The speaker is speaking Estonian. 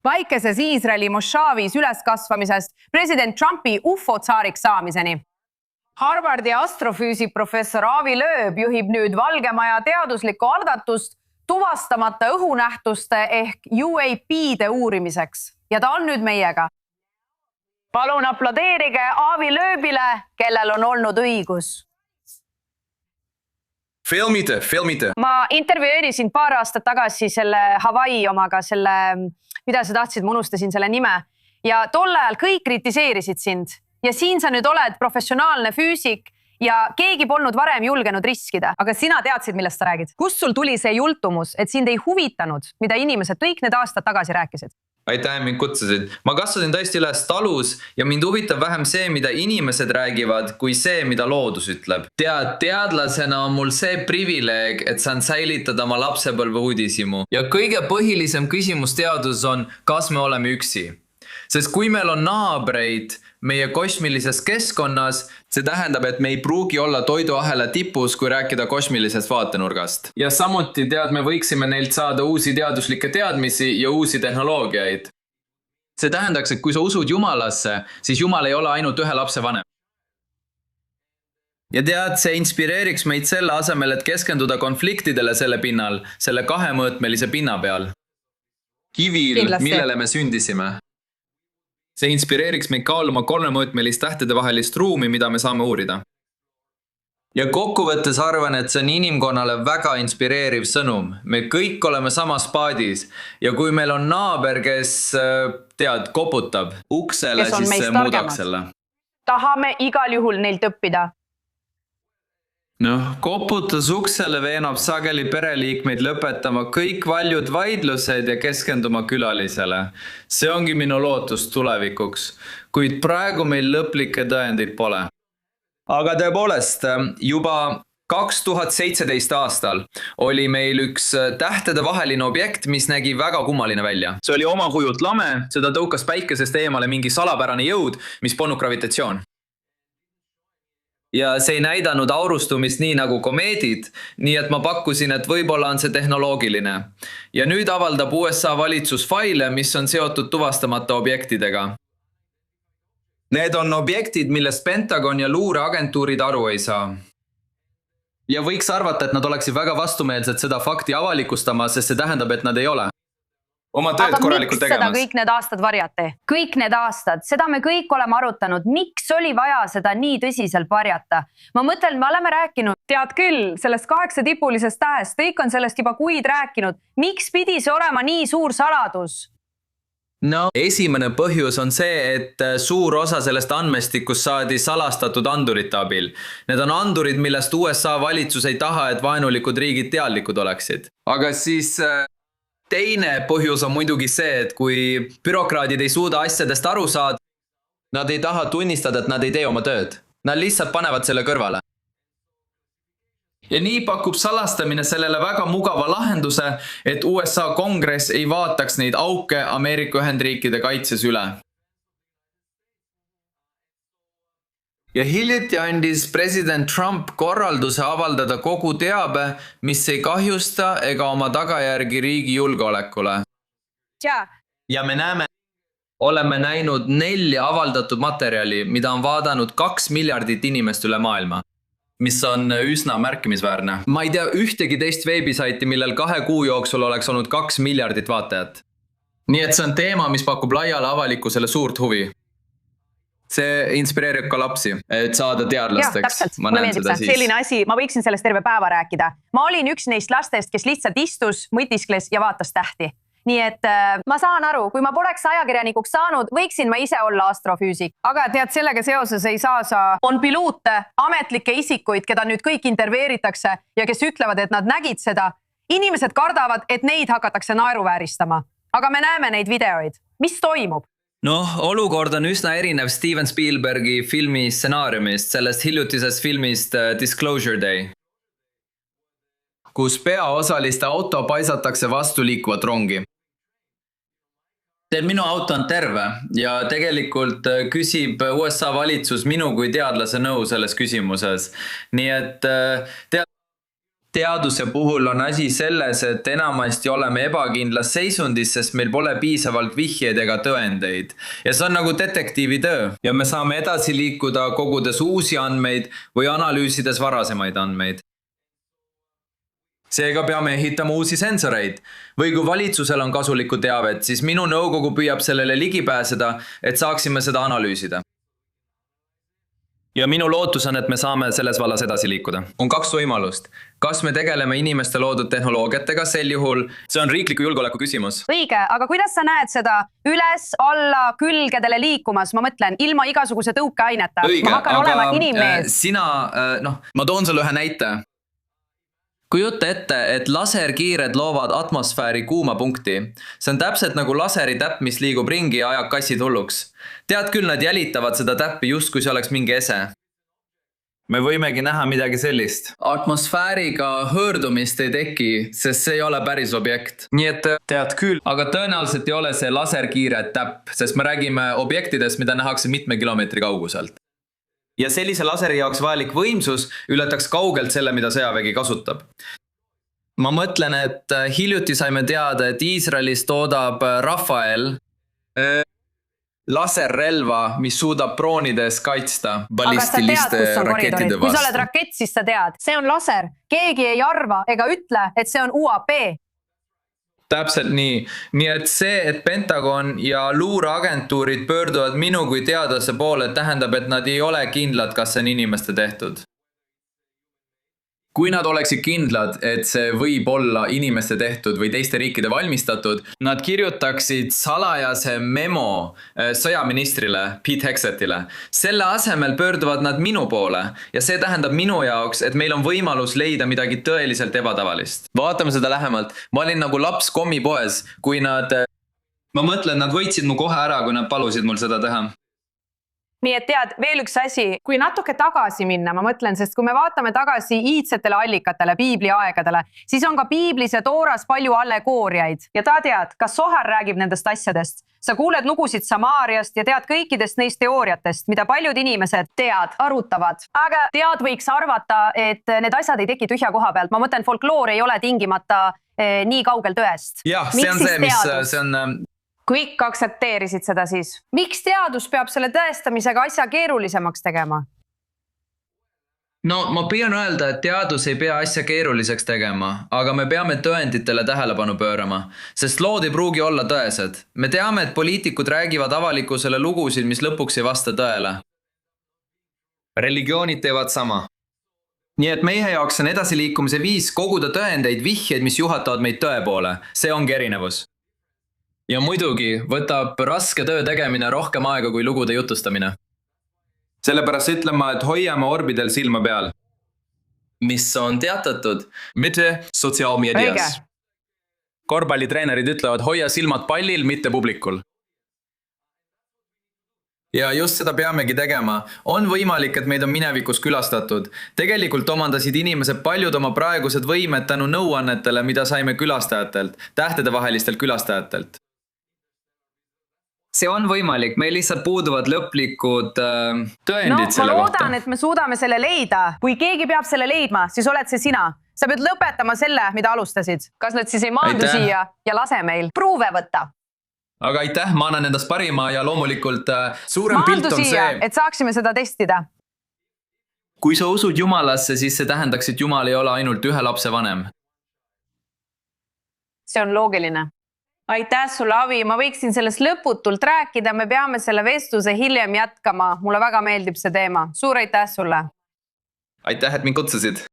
Vaikeses Iisraeli Moshavis üleskasvamisest president Trumpi ufo-tsaariks saamiseni. Harvardi astrofüüsik professor Aavi Lööb juhib nüüd Valgemaja teaduslikku algatust tuvastamata õhunähtuste ehk UAP-de uurimiseks. Ja ta on nüüd meiega. Palun aplodeerige Aavi Lööbile, kellel on olnud õigus. Filmite. Ma intervjueerisin paar aastat tagasi selle Hawaii omaga, selle, mida sa tahtsid, ma unustasin selle nime. Ja tol ajal kõik kritiseerisid sind. Ja siin sa nüüd oled professionaalne füüsik ja keegi polnud varem julgenud riskida. Aga sina teadsid, millest sa räägid. Kust sul tuli see jultumus, et sind ei huvitanud, mida inimesed kõik need aastad tagasi rääkisid? Aitäh, mind kutsusid. Ma kasvasin tõesti üles talus ja mind huvitab vähem see, mida inimesed räägivad, kui see, mida loodus ütleb. Teadlasena on mul see privileeg, et saan säilitada oma lapsepõlve uudishimu. Ja kõige põhilisem küsimus teadus on, kas me oleme üksi. Sest kui meil on naabreid meie kosmilises keskkonnas, see tähendab, et me ei pruugi olla toiduahela tipus, kui rääkida kosmilisest vaatenurgast. Ja samuti me võiksime neilt saada uusi teaduslikke teadmisi ja uusi tehnoloogiaid. See tähendaks, et kui sa usud Jumalasse, siis Jumal ei ole ainult ühe lapse vanem. Ja tead, see inspireeriks meid selle asemel, et keskenduda konfliktidele selle pinnal, selle kahemõõtmelise pinna peal. Kivil, millele me sündisime. See inspireeriks meid kaaluma kolmemõõtmelist tähtede vahelist ruumi, mida me saame uurida. Ja kokkuvõttes arvan, et see on inimkonnale väga inspireeriv sõnum. Me kõik oleme samas paadis ja kui meil on naaber, kes koputab uksele, siis see muudaks selle. Tahame igal juhul neilt õppida. Koputus uksele veenab sageli pereliikmeid lõpetama kõik valjud vaidlused ja keskenduma külalisele. See ongi minu lootus tulevikuks, kuid praegu meil lõplikke tõendeid pole. Aga tõepoolest, juba 2017 aastal oli meil üks tähtede vaheline objekt, mis nägi väga kummaline välja. See oli omakujult lame, seda tõukas päikesest eemale mingi salapärane jõud, mis polnud gravitatsioon. Ja see ei näidanud aurustumist nii nagu komeedid, nii et ma pakkusin, et võib-olla on see tehnoloogiline. Ja nüüd avaldab USA valitsus faile, mis on seotud tuvastamata objektidega. Need on objektid, millest Pentagon ja luureagentuurid aru ei saa. Ja võiks arvata, et nad oleksid väga vastumeelsed seda fakti avalikustama, sest see tähendab, et nad ei ole. Oma tööd korralikult tegemas. Aga miks seda kõik need aastad varjate? Kõik need aastad, seda me kõik oleme arutanud. Miks oli vaja seda nii tõsiselt varjata? Ma mõtlen, me oleme rääkinud. Tead küll, sellest 8-tipulisest tähest, kõik on sellest juba kuid rääkinud. Miks pidi see olema nii suur saladus? Esimene põhjus on see, et suur osa sellest andmestikust saadi salastatud andurite abil. Need on andurid, millest USA valitsus ei taha, et vaenulikud riigid teadlikud oleksid. Aga siis teine põhjus on muidugi see, et kui bürokraadid ei suuda asjadest aru saada, nad ei taha tunnistada, et nad ei tee oma tööd. Nad lihtsalt panevad selle kõrvale. Ja nii pakub salastamine sellele väga mugava lahenduse, et USA kongress ei vaataks neid auke Ameerika Ühendriikide kaitses üle. Ja hiljuti andis president Trump korralduse avaldada kogu teabe, mis ei kahjusta ega oma tagajärgi riigi julgeolekule. Ja me oleme näinud 4 avaldatud materjali, mida on vaadanud 2 miljardit inimest üle maailma, mis on üsna märkimisväärne. Ma ei tea ühtegi teist veebisaiti, millel 2 kuu jooksul oleks olnud 2 miljardit vaatajat. Nii et see on teema, mis pakub laiale avalikkusele suurt huvi. See inspireerib ka lapsi, et saada teadlasteks. Ma näen seda siis. Selline asi, ma võiksin sellest terve päeva rääkida. Ma olin üks neist lastest, kes lihtsalt istus, mõtiskles ja vaatas tähti. Nii et ma saan aru, kui ma poleks ajakirjanikuks saanud, võiksin ma ise olla astrofüüsik. Aga tead, sellega seoses ei saa sa... On piluute, ametlikke isikuid, keda nüüd kõik interveeritakse ja kes ütlevad, et nad nägid seda. Inimesed kardavad, et neid hakatakse naeruvääristama. Aga me näeme neid videoid. Mis toimub? Olukord on üsna erinev Steven Spielbergi filmi stsenaariumist, sellest hiljutisest filmist Disclosure Day, kus peaosaliste auto paisatakse vastu liikuvat rongi. Minu auto on terve ja tegelikult küsib USA valitsus minu kui teadlase nõu selles küsimuses. Nii et teaduse puhul on asi selles, et enamasti oleme ebakindlas seisundis, sest meil pole piisavalt vihjeid ega tõendeid. Ja see on nagu detektiivi töö. Ja me saame edasi liikuda kogudes uusi andmeid või analüüsides varasemaid andmeid. Seega peame ehitama uusi sensoreid. Või kui valitsusel on kasulikku teavet, siis minu nõukogu püüab sellele ligi pääseda, et saaksime seda analüüsida. Ja minu lootus on, et me saame selles vallas edasi liikuda. On 2 võimalust. Kas me tegeleme inimeste loodud tehnoloogiatega sel juhul? See on riikliku julgeoleku küsimus. Õige, aga kuidas sa näed seda üles, alla, külgedele liikumas? Ma mõtlen, ilma igasuguse tõukeaineta. Ma hakkan olema inimmees. Sina, ma toon sulle ühe näite. Kujuta ette, et laserkiired loovad atmosfääri kuuma punkti. See on täpselt nagu laseritäpp, mis liigub ringi ja ajab kassid hulluks. Tead küll, nad jälitavad seda täppi just kui see oleks mingi ese. Me võimegi näha midagi sellist. Atmosfääriga hõõrdumist ei teki, sest see ei ole päris objekt. Nii et tead küll. Aga tõenäoliselt ei ole see laserkiire täpp, sest me räägime objektidest, mida nähakse mitme kilomeetri kauguselt. Ja sellise laseri jaoks vajalik võimsus ületaks kaugelt selle, mida sõjavägi kasutab. Ma mõtlen, et hiljuti saime teada, et Iisraelis toodab Rafael laserrelva, mis suudab droonides kaitsta ballistiliste rakettide vastu. Kui sa oled rakett, siis sa tead. See on laser. Keegi ei arva ega ütle, et see on UAP. Täpselt nii. Nii et see, et Pentagon ja luureagentuurid pöörduvad minu kui teadlase poole, tähendab, et nad ei ole kindlad, kas see on inimeste tehtud. Kui nad oleksid kindlad, et see võib olla inimeste tehtud või teiste riikide valmistatud, nad kirjutaksid salajase memo sõjaministrile Pete Hexetile. Selle asemel pöörduvad nad minu poole ja see tähendab minu jaoks, et meil on võimalus leida midagi tõeliselt ebatavalist. Vaatame seda lähemalt. Ma olin nagu laps kommipoes, kui nad... Ma mõtlen, nad võitsid mu kohe ära, kui nad palusid mul seda teha. Nii et tead, veel üks asi, kui natuke tagasi minna, ma mõtlen, sest kui me vaatame tagasi iidsetele allikatele, piibli aegadele, siis on ka piiblis ja tooras palju allegooriaid. Ja ta tead, kas Sohar räägib nendest asjadest? Sa kuuled lugusid Samaariast ja tead kõikidest neist teooriatest, mida paljud inimesed arutavad. Aga tead võiks arvata, et need asjad ei teki tühja koha pealt. Ma mõtlen, folkloor ei ole tingimata nii kaugel tõest. Jah, see on see, mis see on... Kõik aksepteerisid seda siis. Miks teadus peab selle tõestamisega asja keerulisemaks tegema? No, ma püüan öelda, et teadus ei pea asja keeruliseks tegema, aga me peame tõenditele tähelepanu pöörama, sest lood ei pruugi olla tõesed. Me teame, et poliitikud räägivad avalikkusele lugusid, mis lõpuks ei vasta tõele. Religioonid teevad sama. Nii et meie jaoks on edasiliikumise viis koguda tõendeid, vihjeid, mis juhatavad meid tõe poole. See ongi erinevus. Ja muidugi võtab raske töö tegemine rohkem aega kui lugude jutustamine. Sellepärast ütlen ma, et hoiame orbidel silma peal. Mis on teatatud? Mitte sotsiaalmeedias. Korvpallitreenerid ütlevad, hoia silmad pallil, mitte publikul. Ja just seda peamegi tegema. On võimalik, et meid on minevikus külastatud. Tegelikult omandasid inimesed paljud oma praegused võimed tänu nõuannetele, mida saime külastajatelt, tähtedevahelistelt külastajatelt. See on võimalik, meil lihtsalt puuduvad lõplikud tõendid selle kohta. Ma loodan, et me suudame selle leida. Kui keegi peab selle leidma, siis oled see sina. Sa pead lõpetama selle, mida alustasid. Kas nad siis ei maandu siia ja lase meil pruuve võtta? Aga aitäh, ma annan endast parima ja loomulikult suurem pilt on see... siia, et saaksime seda testida. Kui sa usud Jumalasse, siis see tähendaks, et Jumal ei ole ainult ühe lapse vanem. See on loogiline. Aitäh sulle, Avi. Ma võiksin sellest lõputult rääkida. Me peame selle vestluse hiljem jätkama. Mulle väga meeldib see teema. Suur aitäh sulle. Aitäh, et mind kutsusid.